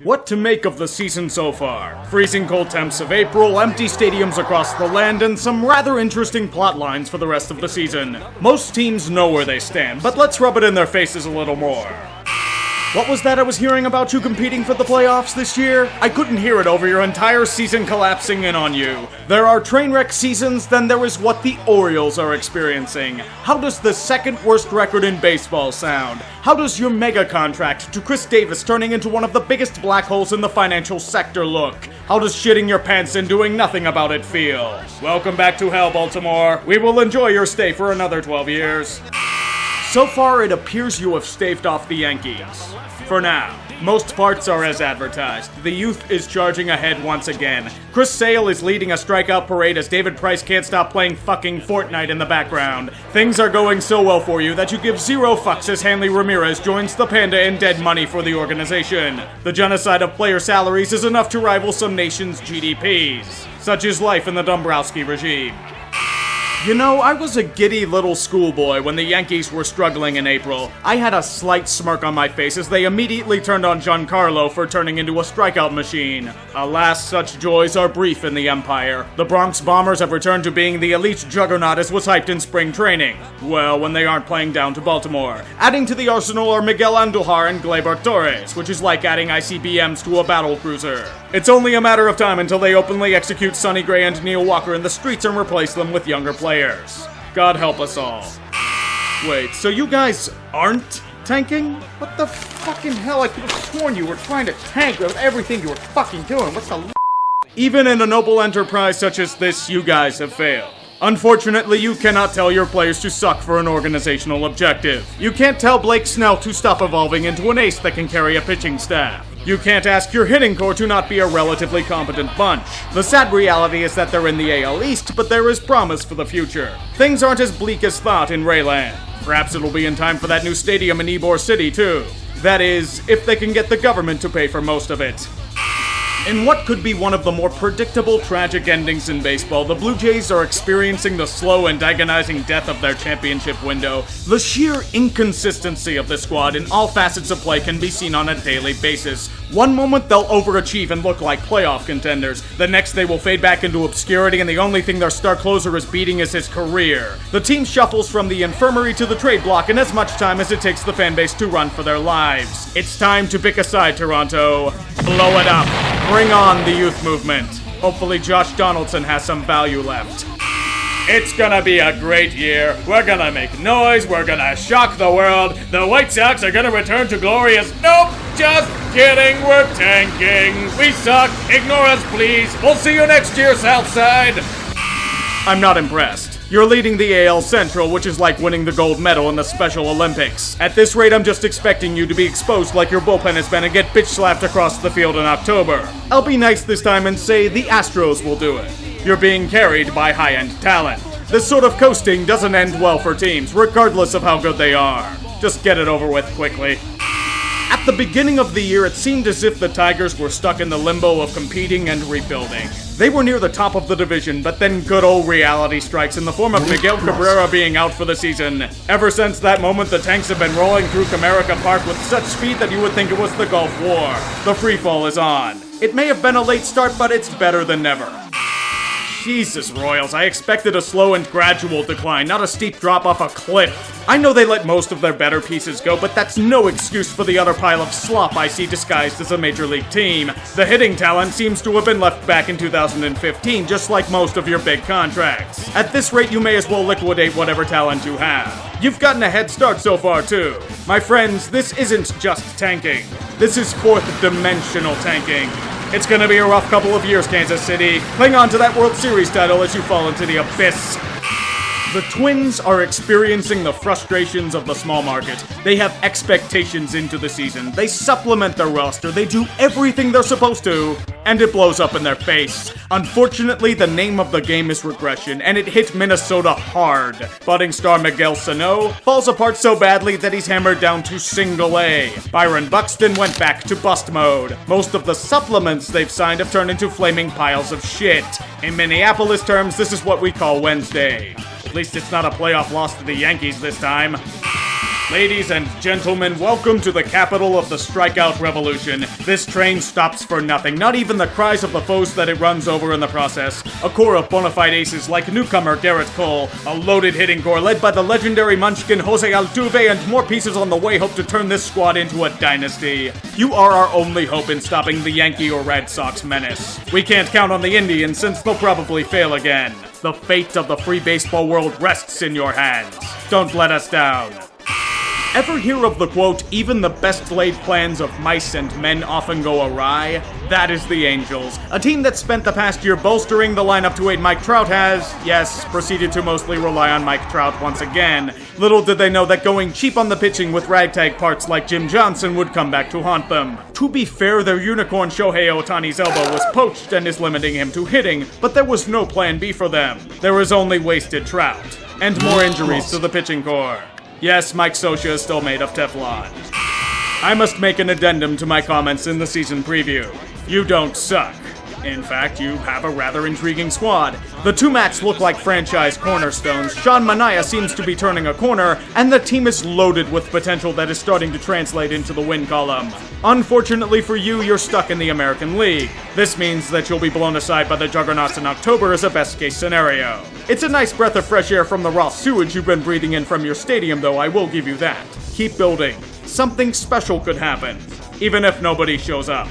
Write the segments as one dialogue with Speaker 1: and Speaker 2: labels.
Speaker 1: What to make of the season so far? Freezing cold temps of April, empty stadiums across the land, and some rather interesting plot lines for the rest of the season. Most teams know where they stand, but let's rub it in their faces a little more. What was that I was hearing about you competing for the playoffs this year? I couldn't hear it over your entire season collapsing in on you. There are train wreck seasons, then there is what the Orioles are experiencing. How does the second worst record in baseball sound? How does your mega contract to Chris Davis turning into one of the biggest black holes in the financial sector look? How does shitting your pants and doing nothing about it feel? Welcome back to hell, Baltimore. We will enjoy your stay for another 12 years. So far, it appears you have staved off the Yankees. For now. Most parts are as advertised. The youth is charging ahead once again. Chris Sale is leading a strikeout parade as David Price can't stop playing fucking Fortnite in the background. Things are going so well for you that you give zero fucks as Hanley Ramirez joins the Panda in dead money for the organization. The genocide of player salaries is enough to rival some nations' GDPs. Such is life in the Dombrowski regime. You know, I was a giddy little schoolboy when the Yankees were struggling in April. I had a slight smirk on my face as they immediately turned on Giancarlo for turning into a strikeout machine. Alas, such joys are brief in the Empire. The Bronx Bombers have returned to being the elite juggernaut as was hyped in spring training. Well, when they aren't playing down to Baltimore. Adding to the arsenal are Miguel Andujar and Gleyber Torres, which is like adding ICBMs to a battle cruiser. It's only a matter of time until they openly execute Sonny Gray and Neil Walker in the streets and replace them with younger players. God help us all. Wait, so you guys aren't tanking? What the fucking hell? I could have sworn you were trying to tank with everything you were fucking doing. What's the Even in a noble enterprise such as this, you guys have failed. Unfortunately, you cannot tell your players to suck for an organizational objective. You can't tell Blake Snell to stop evolving into an ace that can carry a pitching staff. You can't ask your hitting core to not be a relatively competent bunch. The sad reality is that they're in the AL East, but there is promise for the future. Things aren't as bleak as thought in Rayland. Perhaps it'll be in time for that new stadium in Ybor City, too. That is, if they can get the government to pay for most of it. In what could be one of the more predictable tragic endings in baseball, the Blue Jays are experiencing the slow and agonizing death of their championship window. The sheer inconsistency of the squad in all facets of play can be seen on a daily basis. One moment they'll overachieve and look like playoff contenders. The next they will fade back into obscurity and the only thing their star closer is beating is his career. The team shuffles from the infirmary to the trade block in as much time as it takes the fan base to run for their lives. It's time to pick a side, Toronto. Blow it up. Bring on the youth movement. Hopefully Josh Donaldson has some value left. It's gonna be a great year. We're gonna make noise. We're gonna shock the world. The White Sox are gonna return to glory as... Nope! Just kidding. We're tanking. We suck. Ignore us, please. We'll see you next year, Southside. I'm not impressed. You're leading the AL Central, which is like winning the gold medal in the Special Olympics. At this rate, I'm just expecting you to be exposed like your bullpen has been and get bitch-slapped across the field in October. I'll be nice this time and say the Astros will do it. You're being carried by high-end talent. This sort of coasting doesn't end well for teams, regardless of how good they are. Just get it over with quickly. At the beginning of the year, it seemed as if the Tigers were stuck in the limbo of competing and rebuilding. They were near the top of the division, but then good old reality strikes in the form of Miguel Cabrera being out for the season. Ever since that moment, the Tanks have been rolling through Comerica Park with such speed that you would think it was the Gulf War. The free fall is on. It may have been a late start, but it's better than never. Jesus, Royals, I expected a slow and gradual decline, not a steep drop off a cliff. I know they let most of their better pieces go, but that's no excuse for the utter pile of slop I see disguised as a major league team. The hitting talent seems to have been left back in 2015, just like most of your big contracts. At this rate, you may as well liquidate whatever talent you have. You've gotten a head start so far, too. My friends, this isn't just tanking. This is fourth-dimensional tanking. It's gonna be a rough couple of years, Kansas City. Cling on to that World Series title as you fall into the abyss. The Twins are experiencing the frustrations of the small market. They have expectations into the season. They supplement their roster. They do everything they're supposed to, and it blows up in their face. Unfortunately, the name of the game is regression, and it hit Minnesota hard. Budding star Miguel Sano falls apart so badly that he's hammered down to single A. Byron Buxton went back to bust mode. Most of the supplements they've signed have turned into flaming piles of shit. In Minneapolis terms, this is what we call Wednesday. At least it's not a playoff loss to the Yankees this time. Ladies and gentlemen, welcome to the capital of the strikeout revolution. This train stops for nothing, not even the cries of the foes that it runs over in the process. A core of bona fide aces like newcomer Garrett Cole, a loaded hitting core led by the legendary Munchkin Jose Altuve, and more pieces on the way hope to turn this squad into a dynasty. You are our only hope in stopping the Yankee or Red Sox menace. We can't count on the Indians since they'll probably fail again. The fate of the free baseball world rests in your hands. Don't let us down. Ever hear of the quote, "Even the best laid plans of mice and men often go awry"? That is the Angels, a team that spent the past year bolstering the lineup to aid Mike Trout has, yes, proceeded to mostly rely on Mike Trout once again. Little did they know that going cheap on the pitching with ragtag parts like Jim Johnson would come back to haunt them. To be fair, their unicorn Shohei Ohtani's elbow was poached and is limiting him to hitting, but there was no plan B for them. There was only wasted Trout, and more injuries to the pitching core. Yes, Mike Scioscia is still made of Teflon. I must make an addendum to my comments in the season preview. You don't suck. In fact, you have a rather intriguing squad. The two Mats look like franchise cornerstones, Sean Manaea seems to be turning a corner, and the team is loaded with potential that is starting to translate into the win column. Unfortunately for you, you're stuck in the American League. This means that you'll be blown aside by the Juggernauts in October as a best-case scenario. It's a nice breath of fresh air from the raw sewage you've been breathing in from your stadium, though, I will give you that. Keep building. Something special could happen, even if nobody shows up.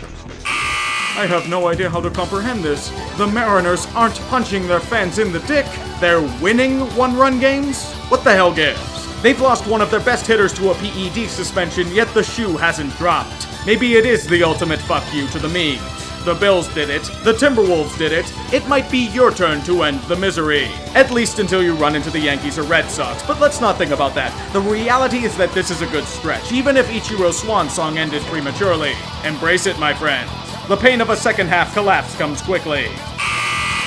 Speaker 1: I have no idea how to comprehend this. The Mariners aren't punching their fans in the dick. They're winning one-run games? What the hell gives? They've lost one of their best hitters to a PED suspension, yet the shoe hasn't dropped. Maybe it is the ultimate fuck you to the memes. The Bills did it. The Timberwolves did it. It might be your turn to end the misery. At least until you run into the Yankees or Red Sox. But let's not think about that. The reality is that this is a good stretch, even if Ichiro's swan song ended prematurely. Embrace it, my friends. The pain of a second-half collapse comes quickly.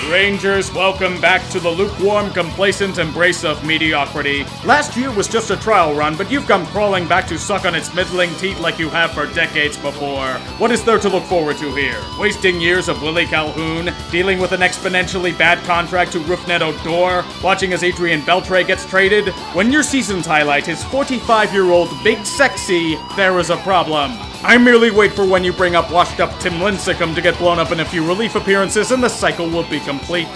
Speaker 1: Rangers, welcome back to the lukewarm, complacent embrace of mediocrity. Last year was just a trial run, but you've come crawling back to suck on its middling teat like you have for decades before. What is there to look forward to here? Wasting years of Willie Calhoun, dealing with an exponentially bad contract to Rougned Odor, watching as Adrian Beltre gets traded? When your season's highlight is 45-year-old Big Sexy, there is a problem. I merely wait for when you bring up washed-up Tim Lincecum to get blown up in a few relief appearances and the cycle will be complete.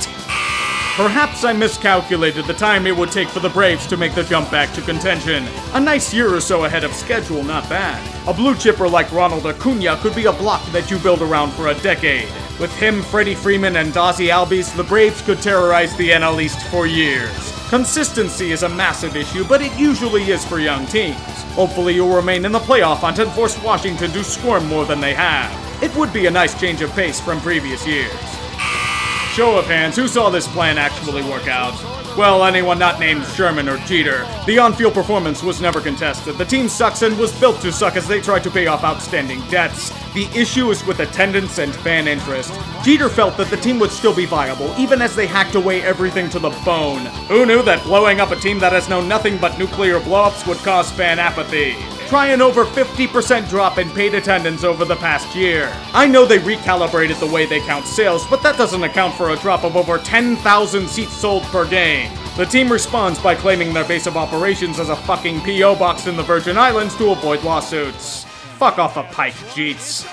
Speaker 1: Perhaps I miscalculated the time it would take for the Braves to make the jump back to contention. A nice year or so ahead of schedule, not bad. A blue chipper like Ronald Acuna could be a block that you build around for a decade. With him, Freddie Freeman, and Ozzie Albies, the Braves could terrorize the NL East for years. Consistency is a massive issue, but it usually is for young teams. Hopefully you'll remain in the playoff hunt and force Washington to squirm more than they have. It would be a nice change of pace from previous years. Show of hands, who saw this plan actually work out? Well, anyone not named Sherman or Jeter. The on-field performance was never contested. The team sucks and was built to suck as they tried to pay off outstanding debts. The issue is with attendance and fan interest. Jeter felt that the team would still be viable, even as they hacked away everything to the bone. Who knew that blowing up a team that has known nothing but nuclear blowups would cause fan apathy? Try an over 50% drop in paid attendance over the past year. I know they recalibrated the way they count sales, but that doesn't account for a drop of over 10,000 seats sold per game. The team responds by claiming their base of operations as a fucking P.O. box in the Virgin Islands to avoid lawsuits. Fuck off a pike, Jeets.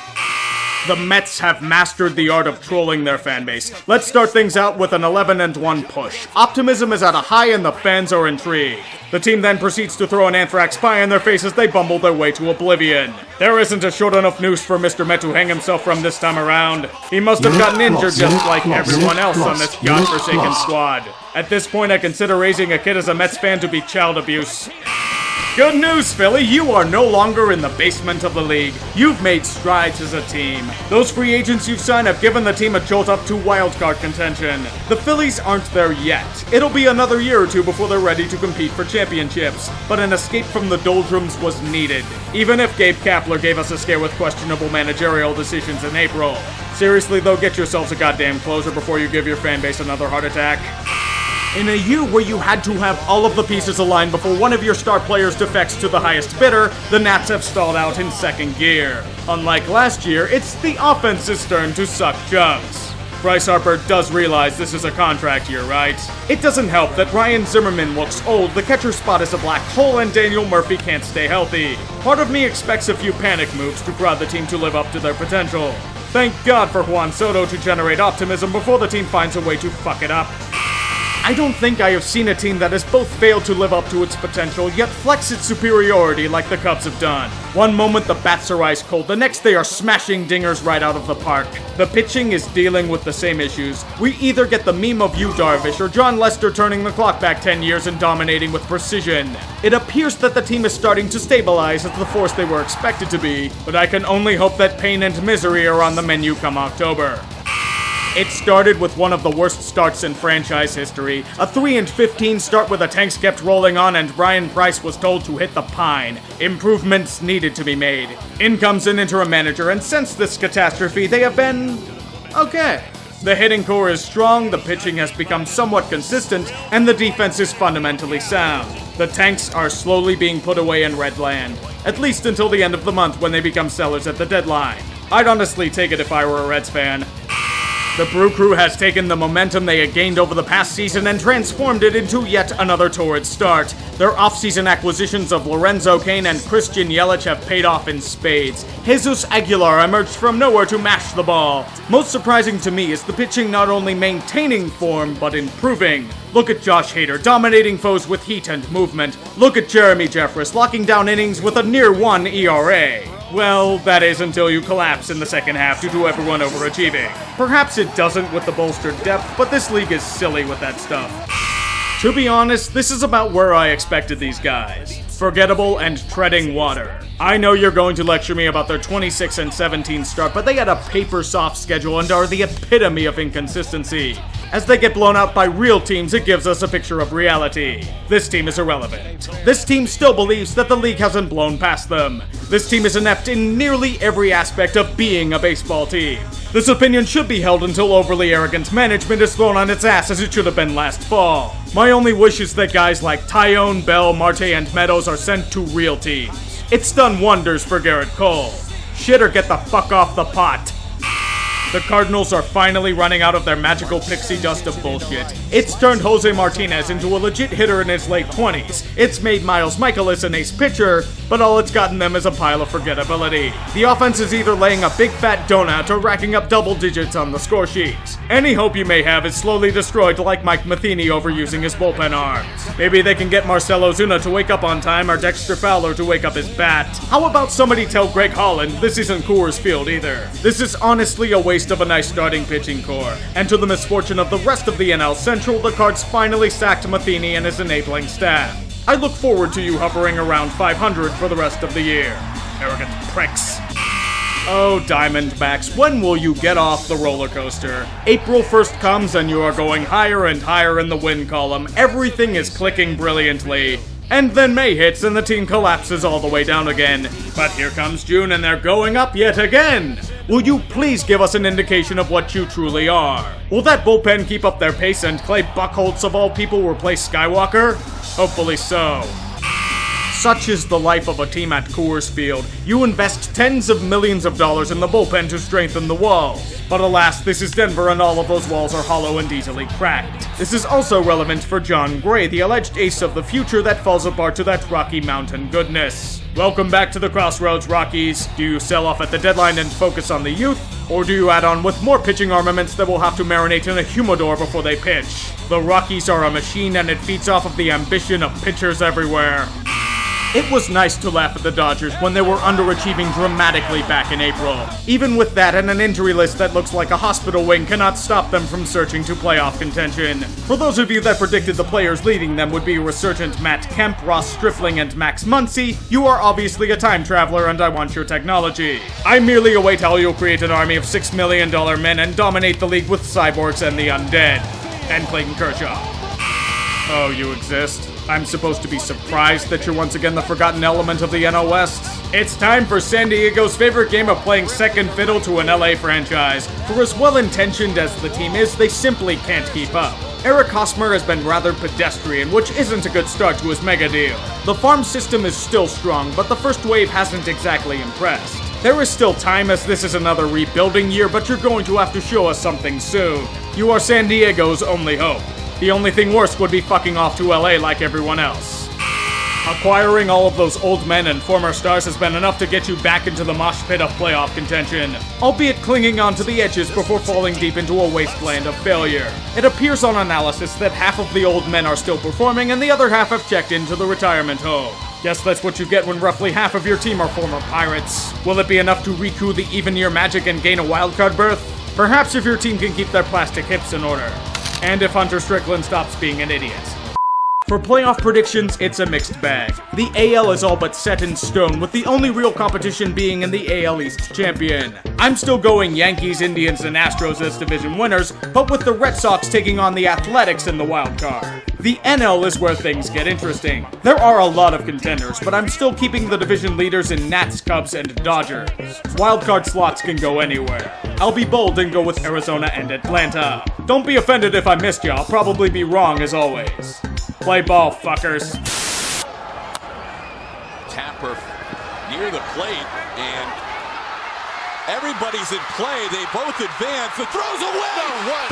Speaker 1: The Mets have mastered the art of trolling their fanbase. Let's start things out with an 11-1 push. Optimism is at a high and the fans are intrigued. The team then proceeds to throw an anthrax pie in their face as they bumble their way to oblivion. There isn't a short enough noose for Mr. Met to hang himself from this time around. He must have gotten injured just like everyone else on this godforsaken squad. At this point, I consider raising a kid as a Mets fan to be child abuse. Good news, Philly, you are no longer in the basement of the league. You've made strides as a team. Those free agents you've signed have given the team a jolt up to wildcard contention. The Phillies aren't there yet. It'll be another year or two before they're ready to compete for championships, but an escape from the doldrums was needed, even if Gabe Kapler gave us a scare with questionable managerial decisions in April. Seriously though, get yourselves a goddamn closer before you give your fanbase another heart attack. In a year where you had to have all of the pieces aligned before one of your star players defects to the highest bidder, the Nats have stalled out in second gear. Unlike last year, it's the offense's turn to suck chunks. Bryce Harper does realize this is a contract year, right? It doesn't help that Ryan Zimmerman looks old, the catcher spot is a black hole, and Daniel Murphy can't stay healthy. Part of me expects a few panic moves to prod the team to live up to their potential. Thank God for Juan Soto to generate optimism before the team finds a way to fuck it up. I don't think I have seen a team that has both failed to live up to its potential, yet flex its superiority like the Cubs have done. One moment the bats are ice cold, the next they are smashing dingers right out of the park. The pitching is dealing with the same issues. We either get the meme of Yu Darvish or John Lester turning the clock back 10 years and dominating with precision. It appears that the team is starting to stabilize as the force they were expected to be, but I can only hope that pain and misery are on the menu come October. It started with one of the worst starts in franchise history. A 3-15 start where the tanks kept rolling on and Brian Price was told to hit the pine. Improvements needed to be made. In comes an interim manager, and since this catastrophe, they have been okay. The hitting core is strong, the pitching has become somewhat consistent, and the defense is fundamentally sound. The tanks are slowly being put away in Redland, at least until the end of the month when they become sellers at the deadline. I'd honestly take it if I were a Reds fan. The Brew Crew has taken the momentum they had gained over the past season and transformed it into yet another torrid start. Their offseason acquisitions of Lorenzo Cain and Christian Yelich have paid off in spades. Jesus Aguilar emerged from nowhere to mash the ball. Most surprising to me is the pitching not only maintaining form, but improving. Look at Josh Hader dominating foes with heat and movement. Look at Jeremy Jeffress locking down innings with a near 1 ERA. Well, that is until you collapse in the second half due to everyone overachieving. Perhaps it doesn't with the bolstered depth, but this league is silly with that stuff. To be honest, this is about where I expected these guys. Forgettable and treading water. I know you're going to lecture me about their 26-17 start, but they had a paper-soft schedule and are the epitome of inconsistency. As they get blown out by real teams, it gives us a picture of reality. This team is irrelevant. This team still believes that the league hasn't blown past them. This team is inept in nearly every aspect of being a baseball team. This opinion should be held until overly arrogant management is thrown on its ass as it should have been last fall. My only wish is that guys like Tyone, Bell, Marte, and Meadows are sent to real teams. It's done wonders for Garrett Cole. Shit or get the fuck off the pot. The Cardinals are finally running out of their magical pixie dust of bullshit. It's turned Jose Martinez into a legit hitter in his late 20s. It's made Miles Mikolas an ace pitcher, but all it's gotten them is a pile of forgettability. The offense is either laying a big fat donut or racking up double digits on the score sheet. Any hope you may have is slowly destroyed like Mike Matheny overusing his bullpen arms. Maybe they can get Marcell Ozuna to wake up on time or Dexter Fowler to wake up his bat. How about somebody tell Greg Holland this isn't Coors Field either? This is honestly a waste of a nice starting pitching core, and to the misfortune of the rest of the NL Central, the Cards finally sacked Matheny and his enabling staff. I look forward to you hovering around 500 for the rest of the year. Arrogant pricks. Oh, Diamondbacks, when will you get off the roller coaster? April 1st comes and you are going higher and higher in the win column. Everything is clicking brilliantly. And then May hits and the team collapses all the way down again. But here comes June and they're going up yet again. Will you please give us an indication of what you truly are? Will that bullpen keep up their pace and Clay Buchholz of all people replace Skywalker? Hopefully so. Such is the life of a team at Coors Field. You invest tens of millions of dollars in the bullpen to strengthen the walls. But alas, this is Denver and all of those walls are hollow and easily cracked. This is also relevant for John Gray, the alleged ace of the future that falls apart to that Rocky Mountain goodness. Welcome back to the Crossroads, Rockies. Do you sell off at the deadline and focus on the youth? Or do you add on with more pitching armaments that will have to marinate in a humidor before they pitch? The Rockies are a machine and it feeds off of the ambition of pitchers everywhere. It was nice to laugh at the Dodgers when they were underachieving dramatically back in April. Even with that and an injury list that looks like a hospital wing cannot stop them from searching to playoff contention. For those of you that predicted the players leading them would be resurgent Matt Kemp, Ross Stripling, and Max Muncy, you are obviously a time traveler and I want your technology. I merely await how you'll create an army of $6 million men and dominate the league with cyborgs and the undead. And Clayton Kershaw. Oh, you exist? I'm supposed to be surprised that you're once again the forgotten element of the NL West? It's time for San Diego's favorite game of playing second fiddle to an LA franchise. For as well-intentioned as the team is, they simply can't keep up. Eric Hosmer has been rather pedestrian, which isn't a good start to his mega deal. The farm system is still strong, but the first wave hasn't exactly impressed. There is still time as this is another rebuilding year, but you're going to have to show us something soon. You are San Diego's only hope. The only thing worse would be fucking off to LA like everyone else. Acquiring all of those old men and former stars has been enough to get you back into the mosh pit of playoff contention, albeit clinging on to the edges before falling deep into a wasteland of failure. It appears on analysis that half of the old men are still performing and the other half have checked into the retirement home. Guess that's what you get when roughly half of your team are former Pirates. Will it be enough to recoup the even-year magic and gain a wildcard berth? Perhaps if your team can keep their plastic hips in order. And if Hunter Strickland stops being an idiot. For playoff predictions, it's a mixed bag. The AL is all but set in stone, with the only real competition being in the AL East champion. I'm still going Yankees, Indians, and Astros as division winners, but with the Red Sox taking on the Athletics in the wild card. The NL is where things get interesting. There are a lot of contenders, but I'm still keeping the division leaders in Nats, Cubs, and Dodgers. Wildcard slots can go anywhere. I'll be bold and go with Arizona and Atlanta. Don't be offended if I missed you, I'll probably be wrong as always. Play ball, fuckers.
Speaker 2: Tapper near the plate, and everybody's in play. They both advance. The throw's away! No, what?